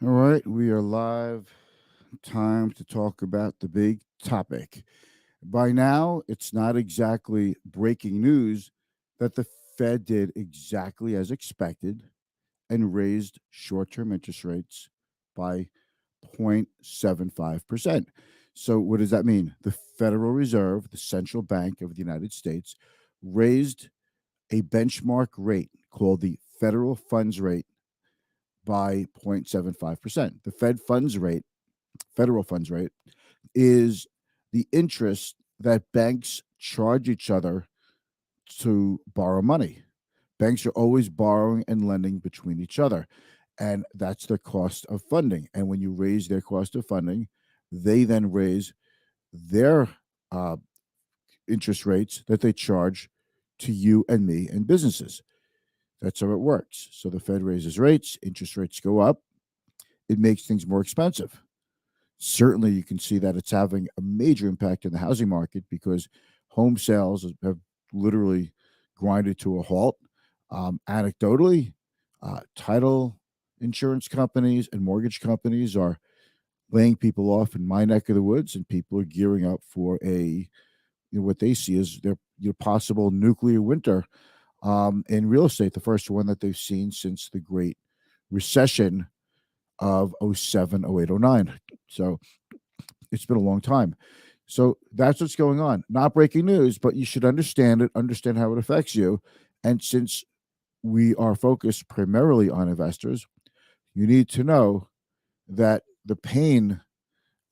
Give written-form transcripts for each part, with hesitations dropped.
All right, we are live. Time to talk about the big topic. By now, it's not exactly breaking news that the Fed did exactly as expected and raised short term interest rates by 0.75%. So, what does that mean? The Federal Reserve, the central bank of the United States, raised a benchmark rate called the federal funds rate by 0.75%. The federal funds rate, is the interest that banks charge each other to borrow money. Banks are always borrowing and lending between each other, and that's the cost of funding. And when you raise their cost of funding, they then raise their uh, interest rates that they charge to you and me and businesses. That's how it works. So the Fed raises rates, interest rates go up, it makes things more expensive. Certainly you can see that it's having a major impact in the housing market because home sales have literally grinded to a halt. Anecdotally, title insurance companies and mortgage companies are laying people off in my neck of the woods, and people are gearing up for what they see as their possible nuclear winter in real estate, the first one that they've seen since the Great Recession of '07, '08, '09. So it's been a long time. So that's what's going on. Not breaking news, but you should understand it, understand how it affects you. And since we are focused primarily on investors, you need to know that the pain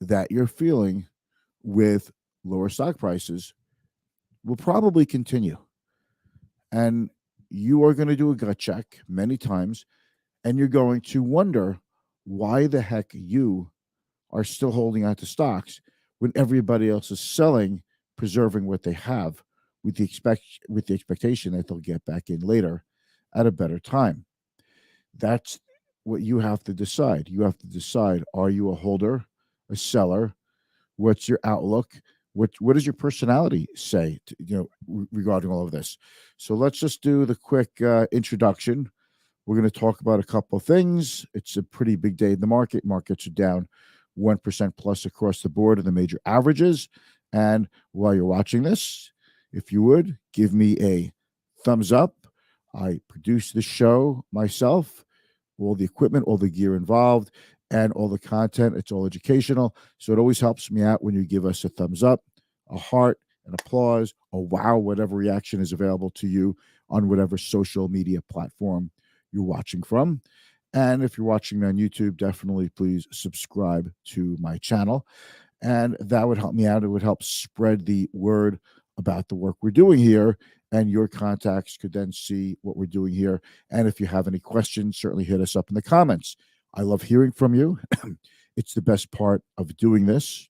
that you're feeling with lower stock prices will probably continue. And you are going to do a gut check many times, and you're going to wonder why the heck you are still holding on to stocks when everybody else is selling, preserving what they have with the expectation that they'll get back in later at a better time. That's what you have to decide. You have to decide: are you a holder, a seller? What's your outlook? What does your personality say? Regarding all of this. So let's just do the quick introduction. We're going to talk about a couple of things. It's a pretty big day in the market. Markets are down 1% plus across the board in the major averages. And while you're watching this, if you would give me a thumbs up. I produce the show myself, all the equipment, all the gear involved, and all the content. It's all educational. So it always helps me out when you give us a thumbs up, a heart, an applause, a wow, whatever reaction is available to you on whatever social media platform you're watching from. And if you're watching me on YouTube, definitely please subscribe to my channel. And that would help me out. It would help spread the word about the work we're doing here. And your contacts could then see what we're doing here. And if you have any questions, certainly hit us up in the comments. I love hearing from you. It's the best part of doing this.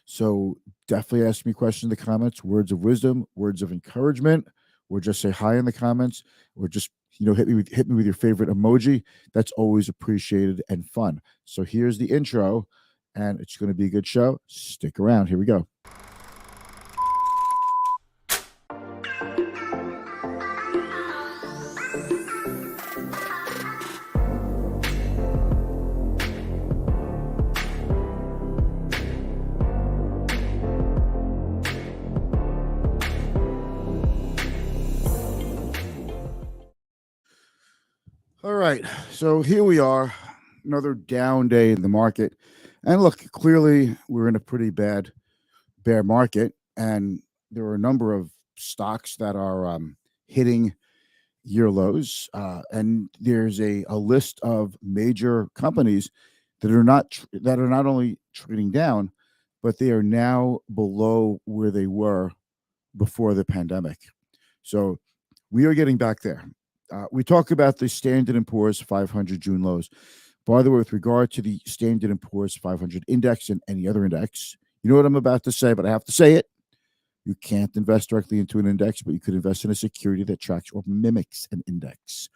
So definitely ask me questions in the comments, words of wisdom, words of encouragement, or just say hi in the comments, or just hit me with your favorite emoji. That's always appreciated and fun. So here's the intro, and it's going to be a good show. Stick around. Here we go. All right. So here we are, another down day in the market. And look, clearly we're in a pretty bad bear market. And there are a number of stocks that are hitting year lows. And there's a list of major companies that are not only trading down, but they are now below where they were before the pandemic. So we are getting back there. We talk about the Standard and Poor's 500 June lows. By the way, with regard to the Standard and Poor's 500 index and any other index, you know what I'm about to say, but I have to say it. You can't invest directly into an index, but you could invest in a security that tracks or mimics an index.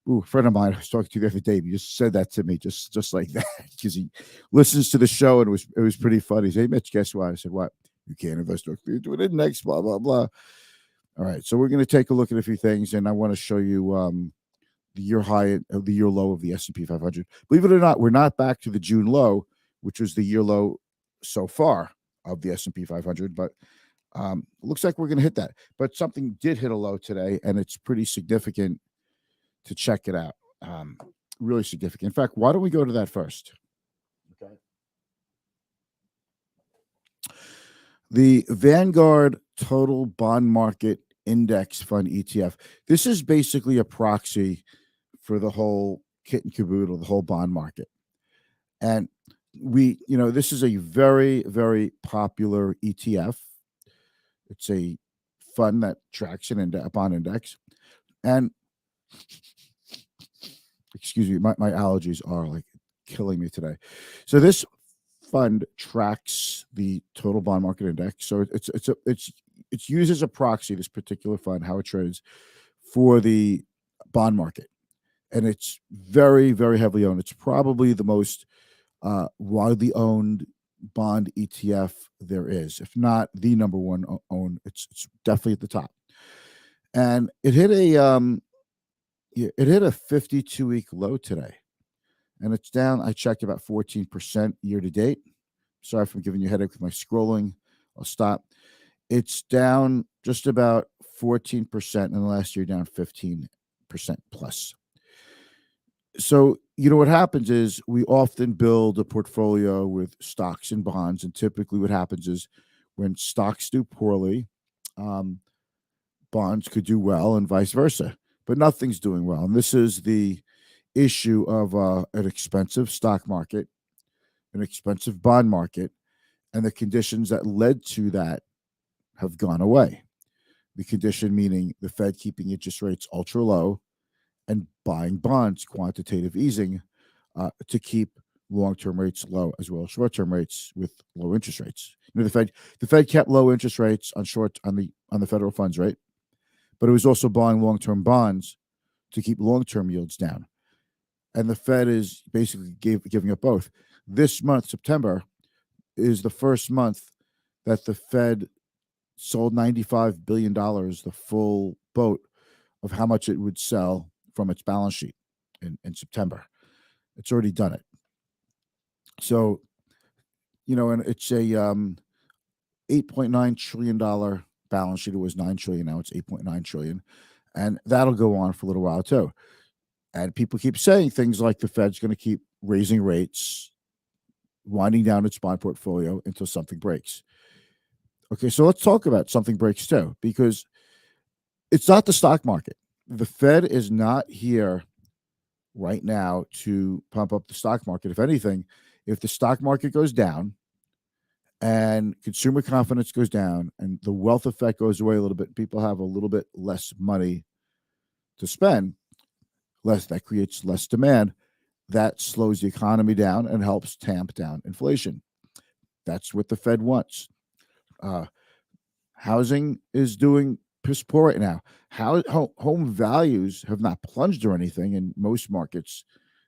Ooh, a friend of mine I was talking to the other day. He just said that to me, just like that, because he listens to the show, and it was pretty funny. He said, "Hey, Mitch, guess what?" I said, "What? You can't invest directly into an index." Blah blah blah. All right, so we're going to take a look at a few things, and I want to show you the year high, the year low of the S&P 500. Believe it or not, we're not back to the June low, which was the year low so far of the S&P 500, but looks like we're going to hit that. But something did hit a low today, and it's pretty significant to check it out. Really significant. In fact, why don't we go to that first? Okay. The Vanguard Total Bond Market Index Fund ETF. This is basically a proxy for the whole kit and caboodle, the whole bond market. And this is a very, very popular ETF. It's a fund that tracks a bond index. And excuse me, my allergies are like killing me today. So this fund tracks the total bond market index. So it's used as a proxy, this particular fund, how it trades for the bond market. And it's very, very heavily owned. It's probably the most widely owned bond ETF there is, if not the number one owned. It's definitely at the top. And it hit a 52-week low today, and it's down. I checked about 14% year to date. Sorry if I'm giving you a headache with my scrolling. I'll stop. It's down just about 14%, and the last year down 15% plus. So, what happens is we often build a portfolio with stocks and bonds. And typically what happens is when stocks do poorly, bonds could do well and vice versa. But nothing's doing well. And this is the issue of an expensive stock market, an expensive bond market, and the conditions that led to that have gone away. The condition meaning the Fed keeping interest rates ultra low and buying bonds, quantitative easing, to keep long-term rates low as well as short-term rates with low interest rates. The Fed kept low interest rates on the federal funds rate, but it was also buying long-term bonds to keep long-term yields down. And the Fed is basically giving up both. This month, September, is the first month that the Fed sold $95 billion, the full boat of how much it would sell from its balance sheet in September. It's already done it. So, and it's a $8.9 trillion balance sheet. It was $9 trillion. Now it's $8.9 trillion. And that'll go on for a little while too. And people keep saying things like the Fed's going to keep raising rates, winding down its bond portfolio until something breaks. Okay, so let's talk about something breaks too, because it's not the stock market. The Fed is not here right now to pump up the stock market. If anything, if the stock market goes down and consumer confidence goes down and the wealth effect goes away a little bit, people have a little bit less money to spend, that creates less demand. That slows the economy down and helps tamp down inflation. That's what the Fed wants. Housing is doing piss poor right now. Home values have not plunged or anything in most markets.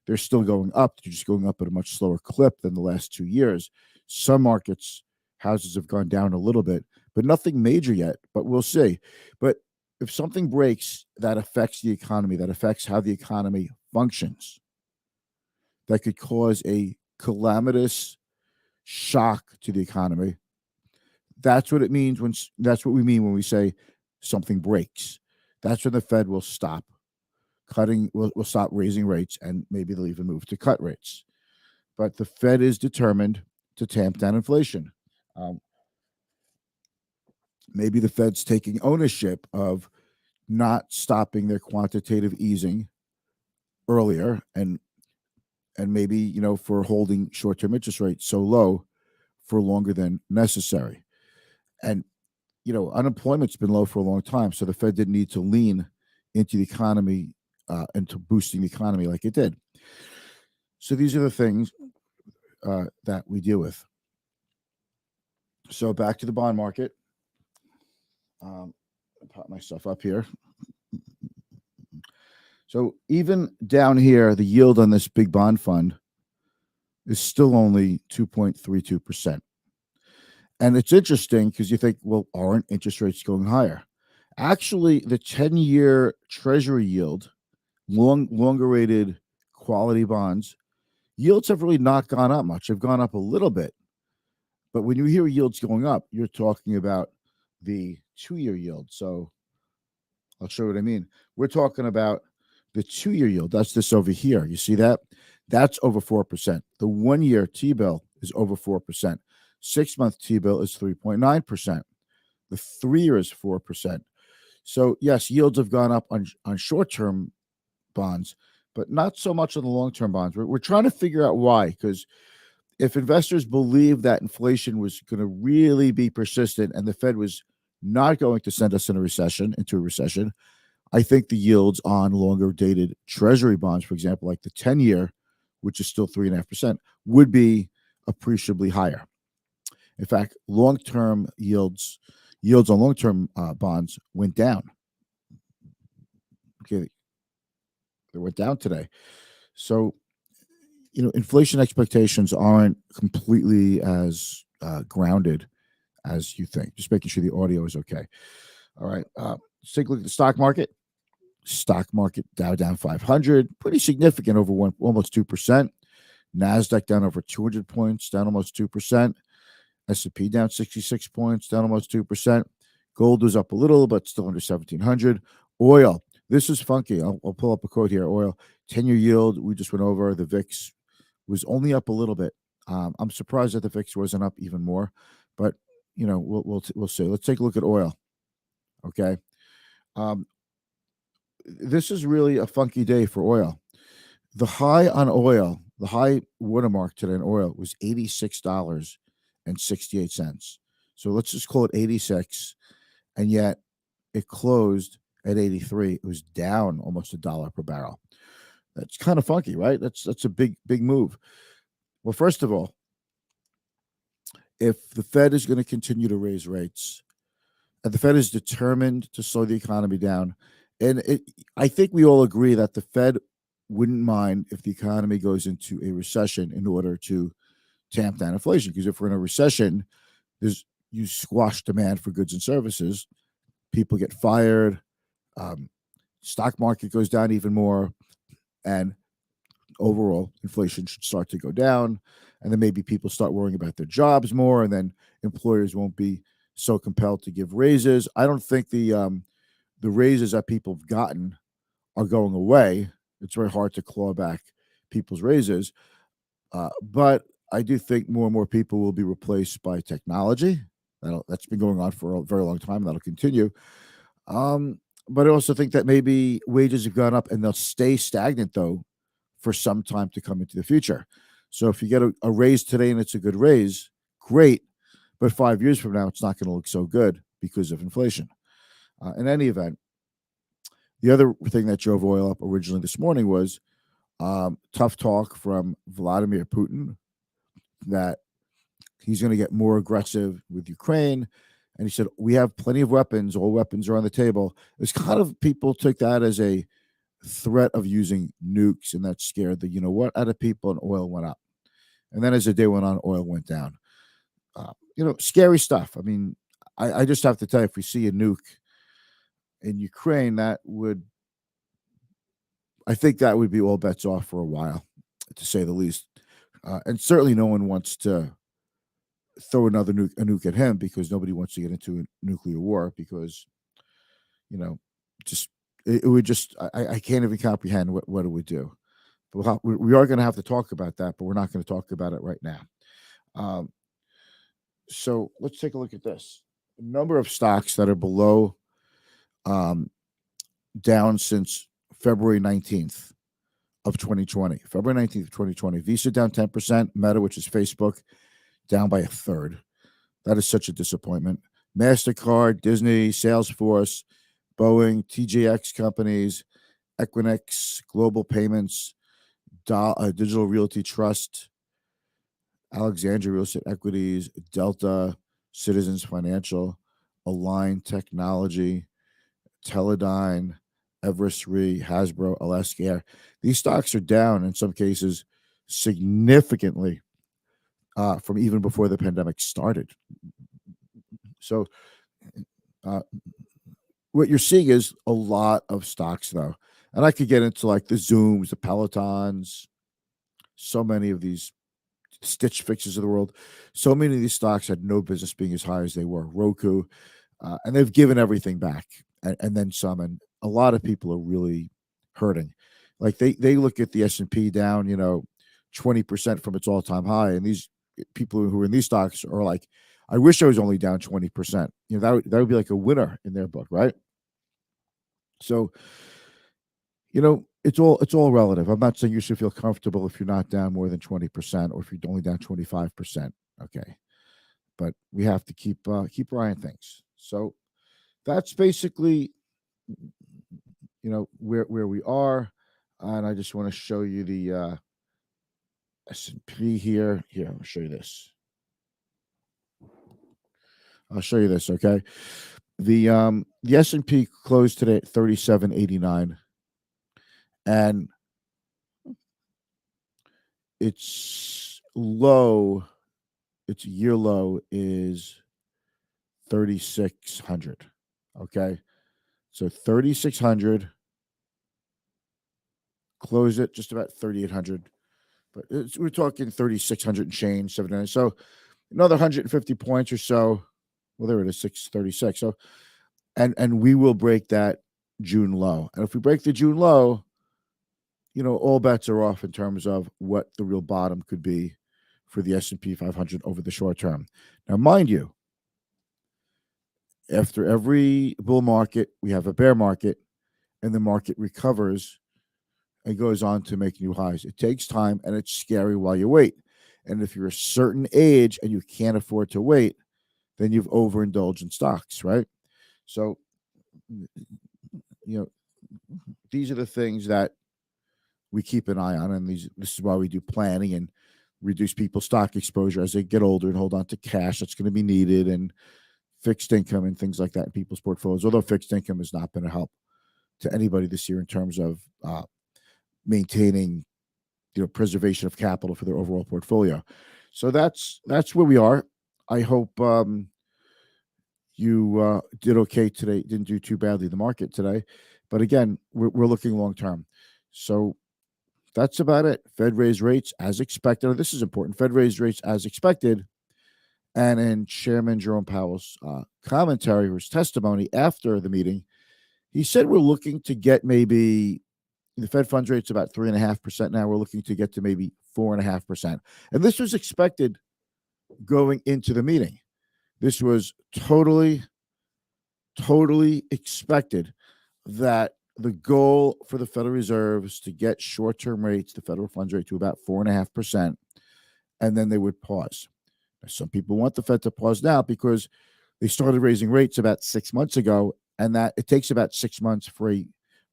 They're still going up. They're just going up at a much slower clip than the last 2 years. Some markets, houses have gone down a little bit, but nothing major yet. But we'll see. But if something breaks that affects the economy, that affects how the economy functions, that could cause a calamitous shock to the economy. That's what it means that's what we mean when we say something breaks. That's when the Fed will stop cutting, will stop raising rates, and maybe they'll even move to cut rates. But the Fed is determined to tamp down inflation. Maybe the Fed's taking ownership of not stopping their quantitative easing earlier, and maybe, for holding short-term interest rates so low for longer than necessary. And, unemployment's been low for a long time, so the Fed didn't need to lean into the economy into boosting the economy like it did. So these are the things that we deal with. So back to the bond market. I'll pop myself up here. So even down here, the yield on this big bond fund is still only 2.32%. And it's interesting because you think, well, aren't interest rates going higher? Actually, the 10-year Treasury yield longer rated quality bonds, yields have really not gone up much. They've gone up a little bit. But when you hear yields going up, you're talking about the 2-year yield. So I'll show you what I mean. We're talking about the 2-year yield. That's this over here. You see that? That's over 4%. The 1-year T bill is over 4%. 6-month T bill is 3.9%. The 3-year is 4%. So, yes, yields have gone up on short term bonds, but not so much on the long term bonds. We're trying to figure out why, because if investors believe that inflation was going to really be persistent and the Fed was not going to send us into a recession, I think the yields on longer dated treasury bonds, for example, like the 10-year, which is still 3.5%, would be appreciably higher. In fact, long-term yields on long-term bonds went down. Okay, they went down today. So, inflation expectations aren't completely as grounded as you think. Just making sure the audio is okay. All right. Let's take a look at the stock market. Stock market Dow down 500, pretty significant, over almost 2%. NASDAQ down over 200 points, down almost 2%. S&P down 66 points, down almost 2%. Gold was up a little, but still under 1,700. Oil, this is funky. I'll pull up a quote here. Oil, 10-year yield, we just went over. The VIX was only up a little bit. I'm surprised that the VIX wasn't up even more, but we'll see. Let's take a look at oil. Okay, this is really a funky day for oil. The high on oil, the high watermark today in oil was $86.68. So let's just call it 86, and yet it closed at 83. It was down almost $1 per barrel. That's kind of funky, right? That's a big move. Well, first of all, if the Fed is going to continue to raise rates, and the Fed is determined to slow the economy down, and I think we all agree that the Fed wouldn't mind if the economy goes into a recession in order to tamp down inflation. Because if we're in a recession, you squash demand for goods and services, people get fired, stock market goes down even more, and overall inflation should start to go down, and then maybe people start worrying about their jobs more, and then employers won't be so compelled to give raises. I don't think the raises that people have gotten are going away. It's very hard to claw back people's raises, but I do think more and more people will be replaced by technology. That's been going on for a very long time. That'll continue. But I also think that maybe wages have gone up and they'll stay stagnant, though, for some time to come into the future. So if you get a raise today and it's a good raise, great. But 5 years from now, it's not going to look so good because of inflation. In any event, the other thing that drove oil up originally this morning was tough talk from Vladimir Putin that he's going to get more aggressive with Ukraine. And he said, we have plenty of weapons. All weapons are on the table. It's kind of, people took that as a threat of using nukes, and that scared the out of people, and oil went up. And then as the day went on, oil went down. Scary stuff. I mean, I just have to tell you, if we see a nuke in Ukraine, I think that would be all bets off for a while, to say the least. And certainly no one wants to throw another nuke at him, because nobody wants to get into a nuclear war, because, it would just, I can't even comprehend what it would do. But we are going to have to talk about that, but we're not going to talk about it right now. So let's take a look at this. A number of stocks that are below, down since February 19th of 2020. February 19th of 2020. Visa down 10%. Meta, which is Facebook, down by a third. That is such a disappointment. MasterCard, Disney, Salesforce, Boeing, TJX companies, Equinix, Global Payments, Digital Realty Trust, Alexandria Real Estate Equities, Delta, Citizens Financial, Align Technology, Teledyne, Everest Re, Hasbro, Alaska Air. These stocks are down in some cases significantly from even before the pandemic started. So what you're seeing is a lot of stocks, though. And I could get into like the Zooms, the Pelotons, so many of these Stitch Fixes of the world. So many of these stocks had no business being as high as they were. Roku, and they've given everything back and then some. And a lot of people are really hurting. Like they look at the S&P down, 20% from its all-time high, and these people who are in these stocks are like, I wish I was only down 20%. That would be like a winner in their book, right? So, it's all relative. I'm not saying you should feel comfortable if you're not down more than 20% or if you're only down 25%. Okay. But we have to keep our eye on things. So that's basically where we are. And I just want to show you the S&P here. Here, I'll show you this. Okay. The S&P closed today at 37.89, and its year low is 3,600. Okay. So 3,600, close it just about 3,800, but we're talking 3,600 and change, 79. So another 150 points or so. Well, there it is, 636. So, and we will break that June low. And if we break the June low, all bets are off in terms of what the real bottom could be for the S&P 500 over the short term. Now, mind you, after every bull market, we have a bear market, and the market recovers and goes on to make new highs. It takes time, and it's scary while you wait. And if you're a certain age and you can't afford to wait, then you've overindulged in stocks, right? So, these are the things that we keep an eye on, and this is why we do planning and reduce people's stock exposure as they get older and hold on to cash that's going to be needed, and fixed income and things like that in people's portfolios. Although fixed income has not been a help to anybody this year in terms of maintaining, preservation of capital for their overall portfolio. So that's where we are. I hope you did okay today. Didn't do too badly in the market today, but again, we're looking long term. So that's about it. Fed raised rates as expected. This is important. Fed raised rates as expected. And in Chairman Jerome Powell's commentary or his testimony after the meeting, he said we're looking to get maybe the Fed funds rate's about 3.5% now. We're looking to get to maybe 4.5%. And this was expected going into the meeting. This was totally expected, that the goal for the Federal Reserve is to get short-term rates, the federal funds rate, to about 4.5%, and then they would pause. Now, some people want the Fed to pause now because they started raising rates about 6 months ago, and that it takes about 6 months for a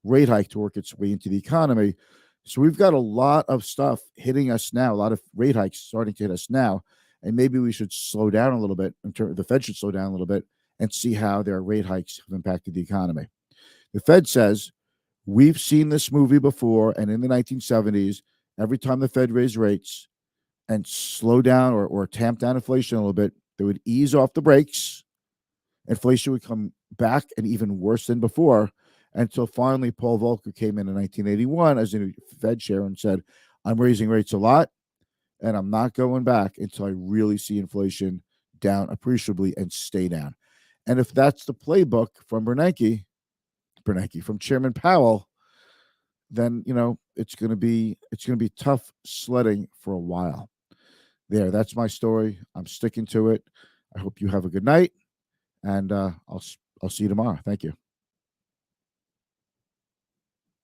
rate hike to work its way into the economy. So we've got a lot of stuff hitting us now, a lot of rate hikes starting to hit us now, and maybe we should slow down a little bit. The Fed should slow down a little bit and see how their rate hikes have impacted the economy. The Fed says, we've seen this movie before, and in the 1970s, every time the Fed raised rates and slow down or tamp down inflation a little bit, they would ease off the brakes. Inflation would come back and even worse than before, until finally Paul Volcker came in 1981 as a Fed chair and said, I'm raising rates a lot, and I'm not going back until I really see inflation down appreciably and stay down. And if that's the playbook from from Chairman Powell, then it's going to be tough sledding for a while. That's my story. I'm sticking to it. I hope you have a good night, and I'll see you tomorrow. Thank you.